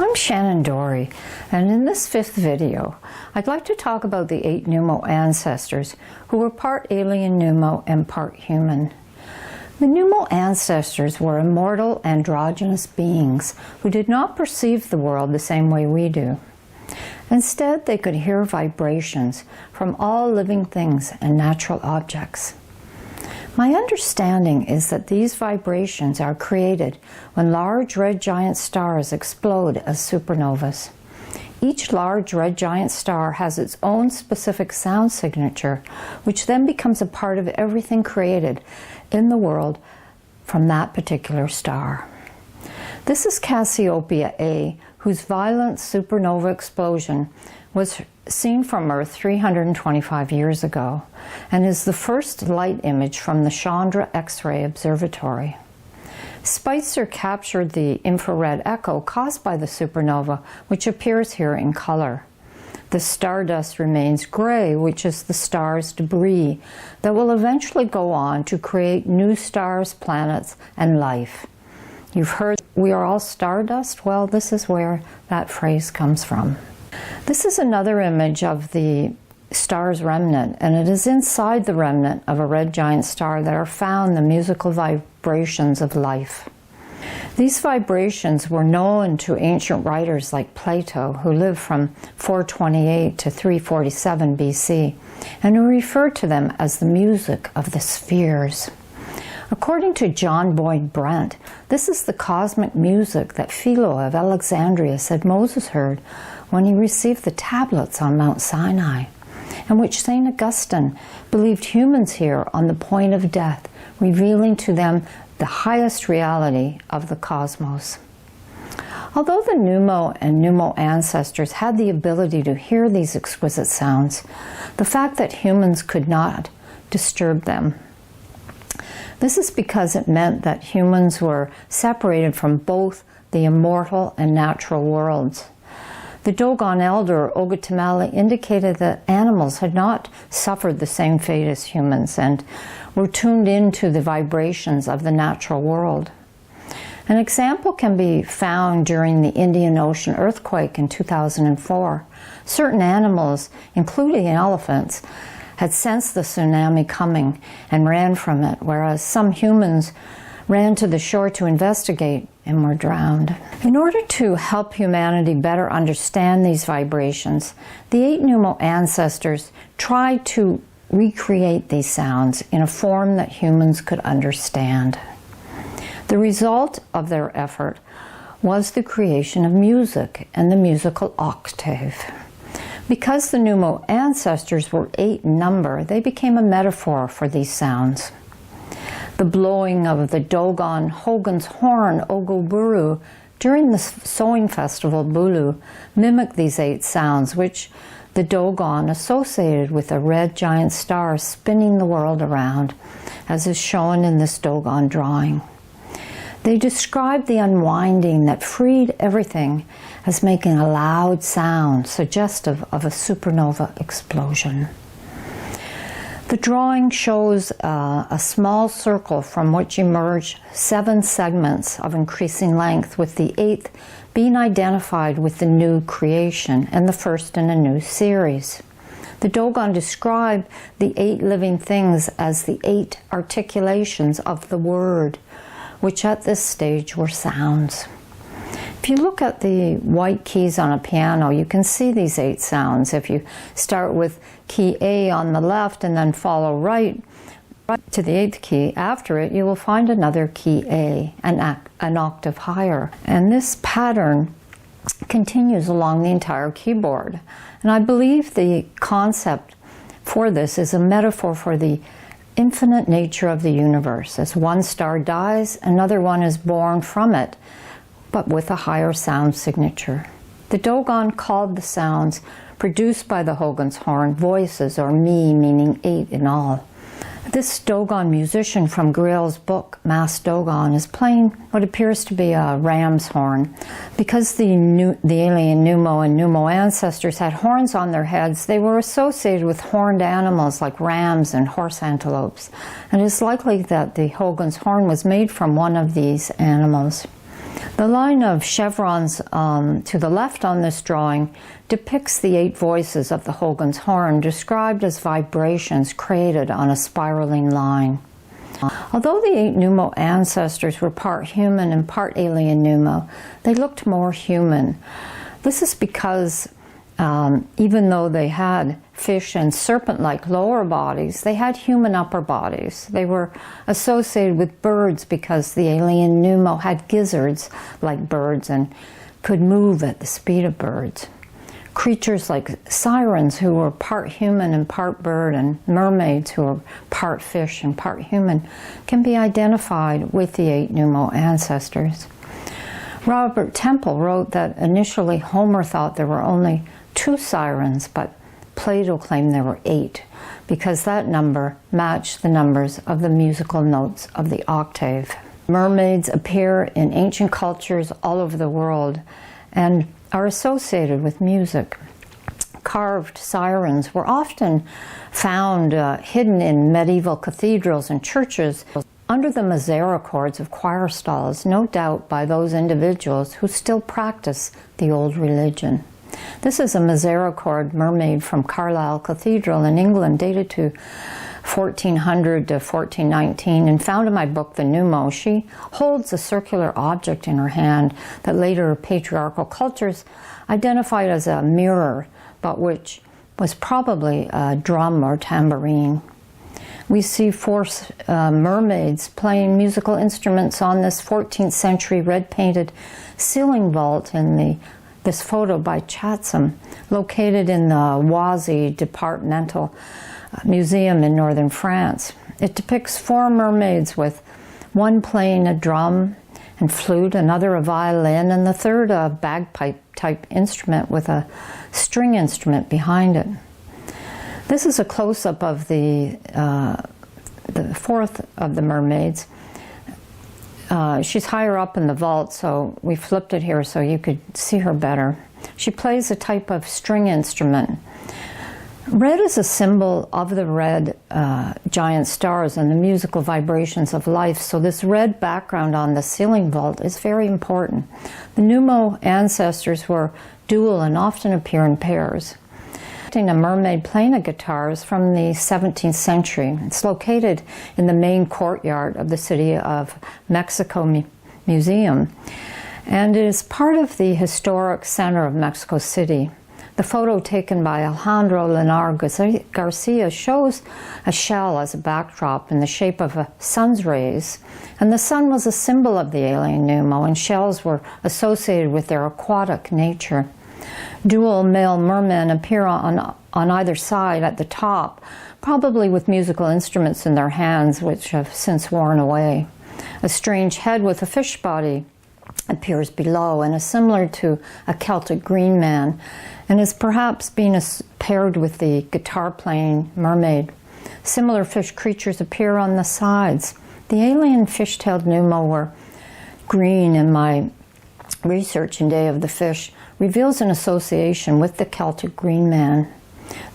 I'm Shannon Dorey, and in this fifth video, I'd like to talk about the 8 Nummo ancestors who were part alien Nummo and part human. The Nummo ancestors were immortal androgynous beings who did not perceive the world the same way we do. Instead, they could hear vibrations from all living things and natural objects. My understanding is that these vibrations are created when large red giant stars explode as supernovas. Each large red giant star has its own specific sound signature, which then becomes a part of everything created in the world from that particular star. This is Cassiopeia A, whose violent supernova explosion was seen from Earth 325 years ago, and is the first light image from the Chandra X-ray Observatory. Spitzer captured the infrared echo caused by the supernova, which appears here in color. The stardust remains gray, which is the star's debris that will eventually go on to create new stars, planets, and life. You've heard we are all stardust? Well, this is where that phrase comes from. This is another image of the star's remnant, and it is inside the remnant of a red giant star that are found the musical vibrations of life. These vibrations were known to ancient writers like Plato, who lived from 428 to 347 BC, and who referred to them as the music of the spheres. According to John Boyd Brent, this is the cosmic music that Philo of Alexandria said Moses heard when he received the tablets on Mount Sinai, and which St. Augustine believed humans hear on the point of death, revealing to them the highest reality of the cosmos. Although the Nummo and Nummo ancestors had the ability to hear these exquisite sounds, the fact that humans could not disturbed them. This is because it meant that humans were separated from both the immortal and natural worlds. The Dogon elder Ogatamala indicated that animals had not suffered the same fate as humans and were tuned into the vibrations of the natural world. An example can be found during the Indian Ocean earthquake in 2004. Certain animals, including elephants, had sensed the tsunami coming and ran from it, whereas some humans ran to the shore to investigate and were drowned. In order to help humanity better understand these vibrations, the 8 Nummo ancestors tried to recreate these sounds in a form that humans could understand. The result of their effort was the creation of music and the musical octave. Because the Nummo ancestors were 8 in number, they became a metaphor for these sounds. The blowing of the Dogon Hogan's horn, Ogoburu, during the sowing festival Bulu, mimicked these 8 sounds, which the Dogon associated with a red giant star spinning the world around, as is shown in this Dogon drawing. They described the unwinding that freed everything as making a loud sound suggestive of a supernova explosion. The drawing shows a small circle from which emerge 7 segments of increasing length, with the 8th being identified with the new creation and the first in a new series. The Dogon described the 8 living things as the 8 articulations of the word, which at this stage were sounds. If you look at the white keys on a piano, you can see these 8 sounds. If you start with key A on the left and then follow right to the 8th key after it, you will find another key A, an octave higher. And this pattern continues along the entire keyboard. And I believe the concept for this is a metaphor for the infinite nature of the universe. As one star dies, another one is born from it, but with a higher sound signature. The Dogon called the sounds produced by the Hogan's horn voices, or mi, meaning 8 in all. This Dogon musician from Griel's book, Mass Dogon, is playing what appears to be a ram's horn. Because the alien Nummo and Nummo ancestors had horns on their heads, they were associated with horned animals like rams and horse antelopes. And it is likely that the Hogan's horn was made from one of these animals. The line of chevrons to the left on this drawing depicts the 8 voices of the Hogan's horn, described as vibrations created on a spiraling line. Although the 8 Nummo ancestors were part human and part alien Nummo, they looked more human. This is because even though they had fish and serpent-like lower bodies, they had human upper bodies. They were associated with birds because the alien Nummo had gizzards like birds and could move at the speed of birds. Creatures like sirens, who were part human and part bird, and mermaids, who are part fish and part human, can be identified with the 8 Nummo ancestors. Robert Temple wrote that initially Homer thought there were only 2 sirens, but Plato claimed there were 8, because that number matched the numbers of the musical notes of the octave. Mermaids appear in ancient cultures all over the world and are associated with music. Carved sirens were often found hidden in medieval cathedrals and churches under the misericords of choir stalls, no doubt by those individuals who still practice the old religion. This is a misericord mermaid from Carlisle Cathedral in England, dated to 1400 to 1419, and found in my book, The Nummo. She holds a circular object in her hand that later patriarchal cultures identified as a mirror, but which was probably a drum or tambourine. We see 4 mermaids playing musical instruments on this 14th century red-painted ceiling vault in this photo by Chatham, located in the Oisy Departmental Museum in northern France. It depicts 4 mermaids, with one playing a drum and flute, another a violin, and the third a bagpipe-type instrument with a string instrument behind it. This is a close-up of the 4th of the mermaids. She's higher up in the vault, so we flipped it here so you could see her better. She plays a type of string instrument. Red is a symbol of the red giant stars and the musical vibrations of life, so this red background on the ceiling vault is very important. The Nummo ancestors were dual and often appear in pairs. A mermaid playing a guitar is from the 17th century. It's located in the main courtyard of the City of Mexico Museum, and it is part of the historic center of Mexico City. The photo taken by Alejandro Lenar Garcia shows a shell as a backdrop in the shape of a sun's rays, and the sun was a symbol of the alien Nummo, and shells were associated with their aquatic nature. Dual male mermen appear on either side at the top, probably with musical instruments in their hands, which have since worn away. A strange head with a fish body appears below and is similar to a Celtic green man, and is perhaps being paired with the guitar-playing mermaid. Similar fish creatures appear on the sides. The alien fish-tailed Nummo were green, and my research in Day of the Fish reveals an association with the Celtic green man.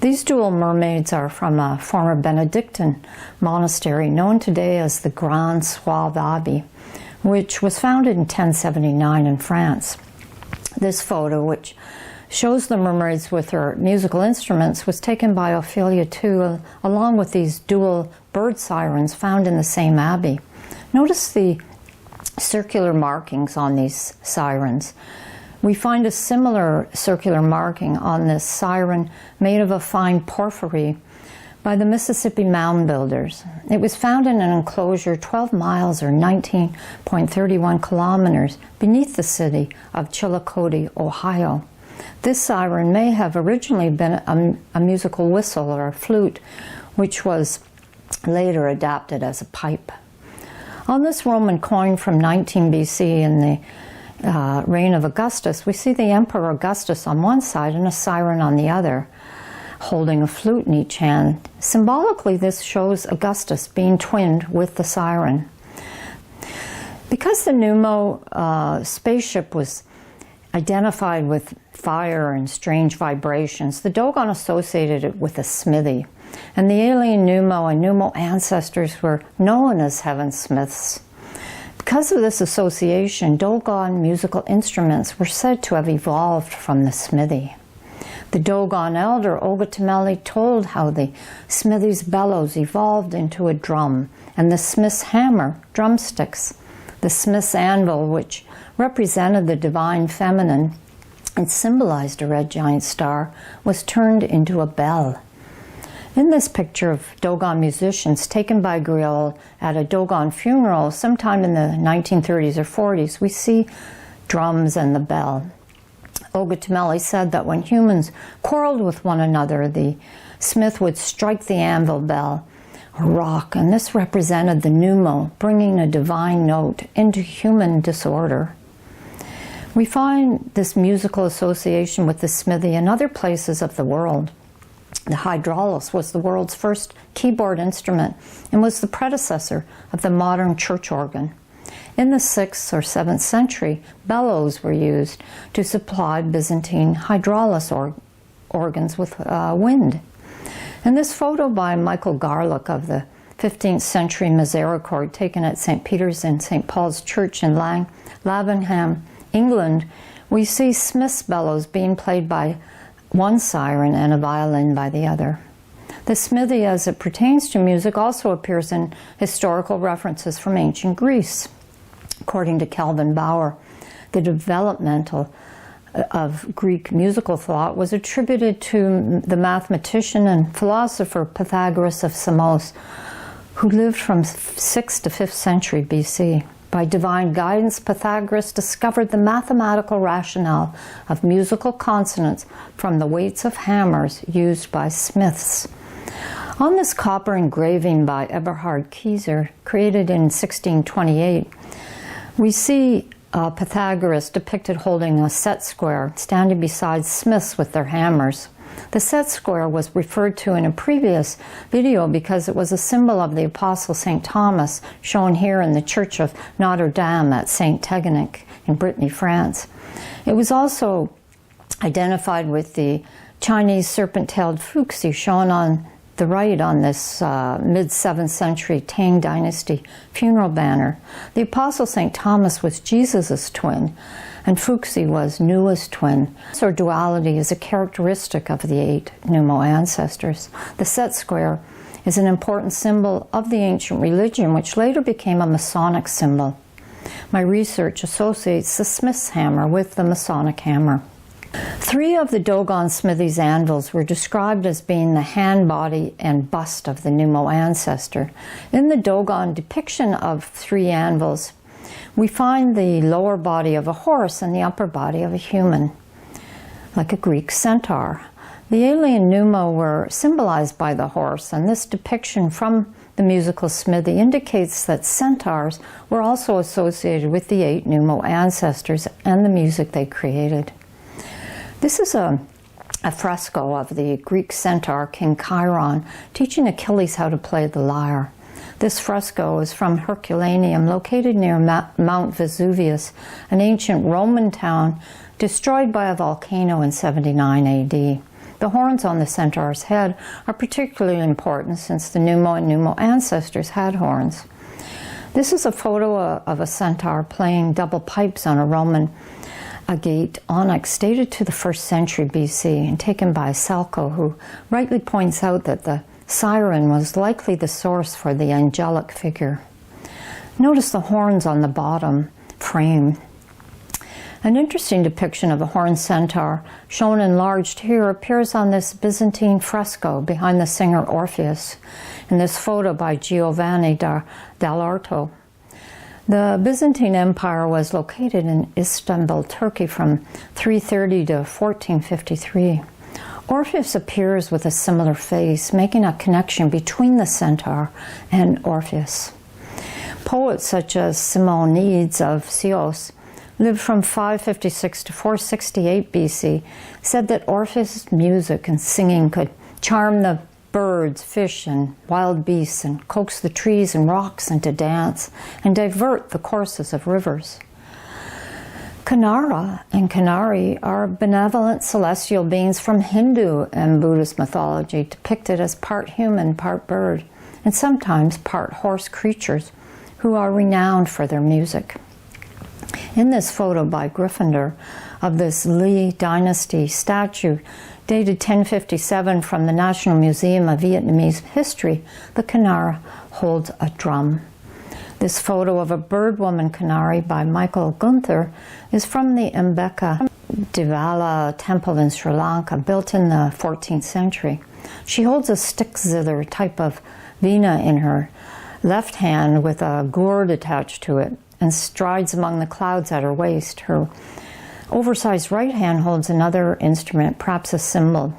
These dual mermaids are from a former Benedictine monastery known today as the Grand Sauve Abbey, which was founded in 1079 in France. This photo, which shows the mermaids with their musical instruments, was taken by Ophelia II, along with these dual bird sirens found in the same abbey. Notice the circular markings on these sirens. We find a similar circular marking on this siren made of a fine porphyry by the Mississippi mound builders. It was found in an enclosure 12 miles or 19.31 kilometers beneath the city of Chillicothe, Ohio. This siren may have originally been a musical whistle or a flute, which was later adapted as a pipe. On this Roman coin from 19 BC in the reign of Augustus, we see the Emperor Augustus on one side and a siren on the other, holding a flute in each hand. Symbolically, this shows Augustus being twinned with the siren. Because the Nummo spaceship was identified with fire and strange vibrations, the Dogon associated it with a smithy, and the alien Nummo and Nummo ancestors were known as heavensmiths. Because of this association, Dogon musical instruments were said to have evolved from the smithy. The Dogon elder Ogatameli told how the smithy's bellows evolved into a drum, and the smith's hammer, drumsticks. The smith's anvil, which represented the divine feminine and symbolized a red giant star, was turned into a bell. In this picture of Dogon musicians taken by Griot at a Dogon funeral sometime in the 1930s or 40s, we see drums and the bell. Ogatameli said that when humans quarreled with one another, the smith would strike the anvil bell or rock, and this represented the Nummo, bringing a divine note into human disorder. We find this musical association with the smithy in other places of the world. The hydraulis was the world's first keyboard instrument and was the predecessor of the modern church organ. In the 6th or 7th century, bellows were used to supply Byzantine hydraulis organs with wind. In this photo by Michael Garlick of the 15th century misericord taken at St. Peter's and St. Paul's Church in Lavenham, England, we see smith's bellows being played by one siren and a violin by the other. The smithy, as it pertains to music, also appears in historical references from ancient Greece. According to Calvin Bauer, the developmental of Greek musical thought was attributed to the mathematician and philosopher Pythagoras of Samos, who lived from 6th to 5th century BC. By divine guidance, Pythagoras discovered the mathematical rationale of musical consonants from the weights of hammers used by smiths. On this copper engraving by Eberhard Kieser, created in 1628, we see Pythagoras depicted holding a set square, standing beside smiths with their hammers. The set square was referred to in a previous video because it was a symbol of the Apostle St. Thomas, shown here in the Church of Notre Dame at St. Tegenic in Brittany, France. It was also identified with the Chinese serpent-tailed fuxi shown on the right on this mid-7th century Tang Dynasty funeral banner. The Apostle St. Thomas was Jesus' twin, and fuxi was Nua's twin. So duality is a characteristic of the 8 Nummo ancestors. The set square is an important symbol of the ancient religion, which later became a Masonic symbol. My research associates the smith's hammer with the Masonic hammer. 3 of the Dogon smithy's anvils were described as being the hand, body, and bust of the Nummo ancestor. In the Dogon depiction of 3 anvils, we find the lower body of a horse and the upper body of a human, like a Greek centaur. The alien Nummo were symbolized by the horse, and this depiction from the musical smithy indicates that centaurs were also associated with the 8 Nummo ancestors and the music they created. This is a fresco of the Greek centaur King Chiron teaching Achilles how to play the lyre. This fresco is from Herculaneum, located near Mount Vesuvius, an ancient Roman town destroyed by a volcano in 79 AD. The horns on the centaur's head are particularly important since the Nummo and Nummo ancestors had horns. This is a photo of a centaur playing double pipes on a Roman agate onyx dated to the 1st century BC and taken by Salco, who rightly points out that the siren was likely the source for the angelic figure. Notice the horns on the bottom frame. An interesting depiction of a horned centaur, shown enlarged here, appears on this Byzantine fresco behind the singer Orpheus, in this photo by Giovanni dall'Orto. The Byzantine Empire was located in Istanbul, Turkey from 330 to 1453. Orpheus appears with a similar face, making a connection between the centaur and Orpheus. Poets such as Simonides of Chios lived from 556 to 468 BC, said that Orpheus' music and singing could charm the birds, fish, and wild beasts, and coax the trees and rocks into dance, and divert the courses of rivers. Kanara and Kanari are benevolent celestial beings from Hindu and Buddhist mythology, depicted as part human, part bird, and sometimes part horse creatures, who are renowned for their music. In this photo by Gryffindor of this Ly dynasty statue dated 1057 from the National Museum of Vietnamese History, the Canara holds a drum. This photo of a bird woman Canary by Michael Gunther is from the Mbeka Devala temple in Sri Lanka, built in the 14th century. She holds a stick zither type of veena in her left hand with a gourd attached to it and strides among the clouds at her waist. Her oversized right hand holds another instrument, perhaps a cymbal.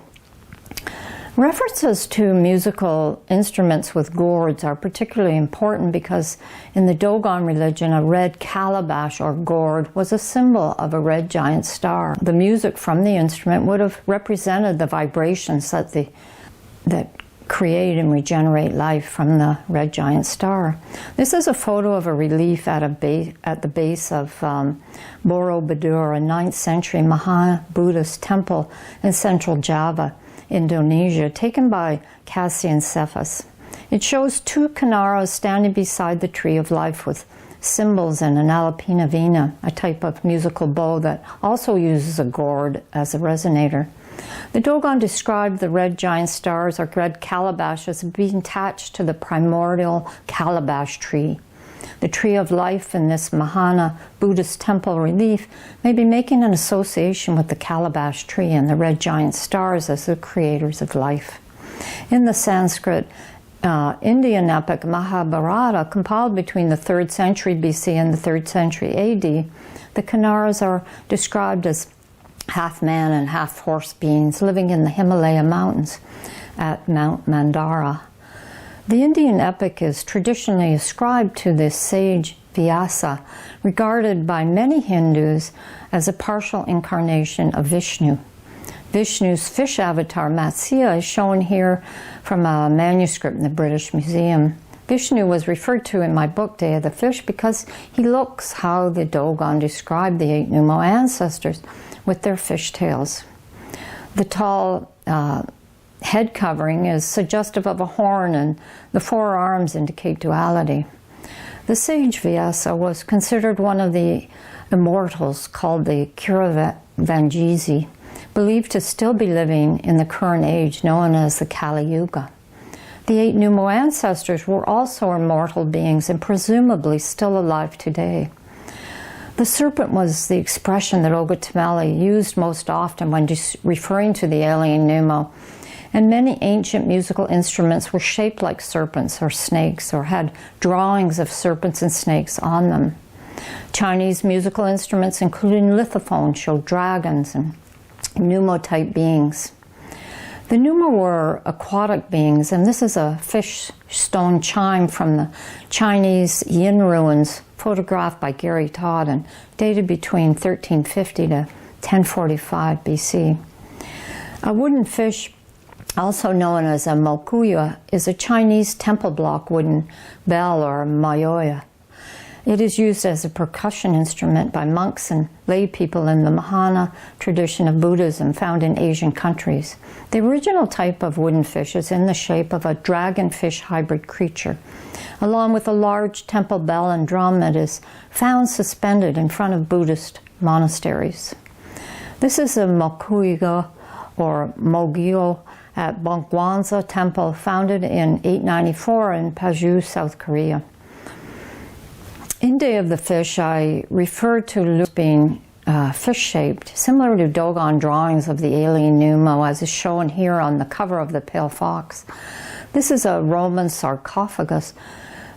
References to musical instruments with gourds are particularly important because in the Dogon religion, a red calabash or gourd was a symbol of a red giant star. The music from the instrument would have represented the vibrations that create and regenerate life from the red giant star. This is a photo of a relief at the base of Borobudur, a 9th century Mahayana Buddhist temple in central Java, Indonesia, taken by Cassian Cephas. It shows two Kanaras standing beside the tree of life with cymbals and an alapina veena, a type of musical bow that also uses a gourd as a resonator. The Dogon described the red giant stars or red calabash as being attached to the primordial calabash tree. The tree of life in this Mahayana Buddhist temple relief may be making an association with the calabash tree and the red giant stars as the creators of life. In the Sanskrit Indian epic Mahabharata, compiled between the 3rd century BC and the 3rd century AD, the Kanaras are described as half man and half horse beings living in the Himalaya mountains at Mount Mandara. The Indian epic is traditionally ascribed to this sage Vyasa, regarded by many Hindus as a partial incarnation of Vishnu. Vishnu's fish avatar Matsya is shown here from a manuscript in the British Museum. Vishnu was referred to in my book Day of the Fish because he looks how the Dogon described the 8 Nummo ancestors, with their fish tails. The tall head covering is suggestive of a horn, and the 4 arms indicate duality. The sage Vyasa was considered one of the immortals called the Kiravangizi, believed to still be living in the current age known as the Kali Yuga. The 8 Nummo ancestors were also immortal beings and presumably still alive today. The serpent was the expression that Ogatameli used most often when referring to the alien Nummo, and many ancient musical instruments were shaped like serpents or snakes or had drawings of serpents and snakes on them. Chinese musical instruments, including lithophones, show dragons and Nummo-type beings. The Nummo were aquatic beings, and this is a fish stone chime from the Chinese Yin ruins photographed by Gary Todd and dated between 1350 to 1045 BC. A wooden fish, also known as a mokuya, is a Chinese temple block wooden bell or mayoya. It is used as a percussion instrument by monks and lay people in the Mahayana tradition of Buddhism found in Asian countries. The original type of wooden fish is in the shape of a dragonfish hybrid creature. Along with a large temple bell and drum, it is found suspended in front of Buddhist monasteries. This is a mokuya or mogyo at Bongwansa Temple, founded in 894 in Paju, South Korea. In Day of the Fish, I referred to Lu being fish-shaped, similar to Dogon drawings of the alien Nummo, as is shown here on the cover of the Pale Fox. This is a Roman sarcophagus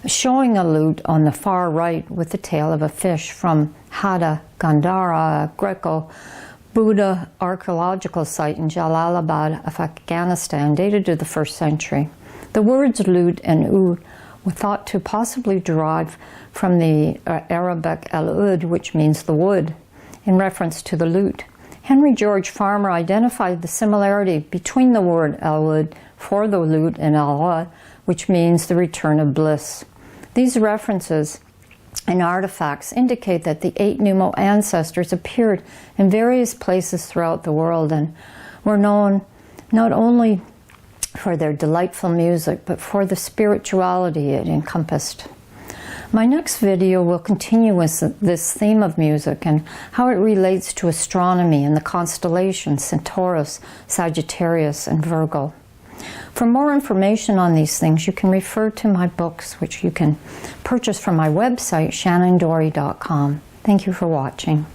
showing a lute on the far right with the tail of a fish from Hada Gandhara, a Greco-Buddha archaeological site in Jalalabad, Afghanistan, dated to the 1st century. The words lute and oud were thought to possibly derive from the Arabic al-ud, which means the wood, in reference to the lute. Henry George Farmer identified the similarity between the word al-ud for the lute and al-ud, which means the return of bliss. These references and artifacts indicate that the 8 Nummo ancestors appeared in various places throughout the world and were known not only for their delightful music, but for the spirituality it encompassed. My next video will continue with this theme of music and how it relates to astronomy and the constellations Centaurus, Sagittarius, and Virgo. For more information on these things, you can refer to my books, which you can purchase from my website, shannondorey.com. Thank you for watching.